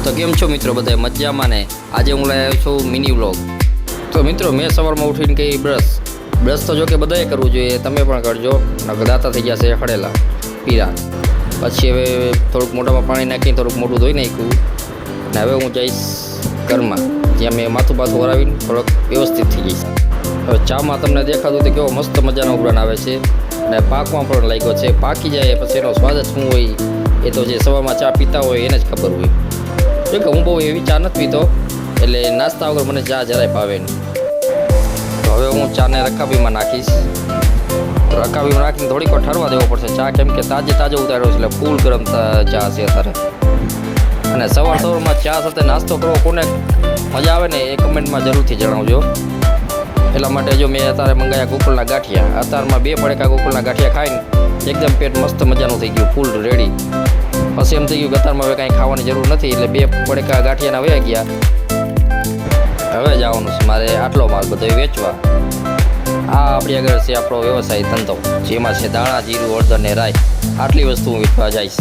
તો કેમ છો મિત્રો, બધા મજામાં ને? આજે હું લાવ્યો છું મિની વ્લોગ. તો મિત્રો, મેં સવારમાં ઉઠીને કહી બ્રશ તો જો કે બધાએ કરવું જોઈએ, તમે પણ કરજો, નકર દાંતા થઈ જશે ખડેલા પીરા. પછી હવે થોડુંક મોઢામાં પાણી નાખીને થોડુંક મોઢું ધોઈ નાખ્યું ને હવે હું જઈશ ઘરમાં, જ્યાં મેં માથું પાથું વરાવીને થોડોક વ્યવસ્થિત થઈ જઈશ. હવે ચામાં તમને દેખાતું તો કેવો મસ્ત મજાનો ઉબરાણ આવે છે ને પાકમાં પણ લાગ્યો છે. પાકી જાય પછી એનો સ્વાદ જ શું હોય એ તો જે સવારમાં ચા પીતા હોય એને જ ખબર હોય. જો કે હું બહુ એવી ચા નથી પીતો, એટલે નાસ્તા વગર મને ચા જરાય ભાવે નહીં. તો હવે હું ચાને રકાબીમાં નાખીશ. રકાબીમાં નાખીને થોડીક વાર ઠરવા દેવો પડશે ચા, કેમ કે તાજો ઉતાર્યો છે એટલે ફૂલ ગરમ ચા છે અત્યારે. અને સવારમાં ચા સાથે નાસ્તો કરવો કોને મજા આવે ને એ કમેન્ટમાં જરૂરથી જણાવજો. એટલા માટે જો મેં અત્યારે મંગાવ્યા ગોકુળના ગાંઠિયા. અત્યારમાં 2 પડેકા ગોકુળના ગાંઠિયા ખાઈને એકદમ પેટ મસ્ત મજાનું થઈ ગયું, ફૂલ રેડી. પછી એમ થઈ ગયું કે અત્યારમાં હવે કાંઈ ખાવાની જરૂર નથી, એટલે 2 પડેકા ગાંઠિયાના વયા ગયા. હવે જવાનું છે મારે આટલો માલ બધો વેચવા. આ આપણી આગળ છે આપણો વ્યવસાય ધંધો, જેમાં છે દાણા, જીરું, હળદર ને રાઈ. આટલી વસ્તુ હું વેચવા જઈશ.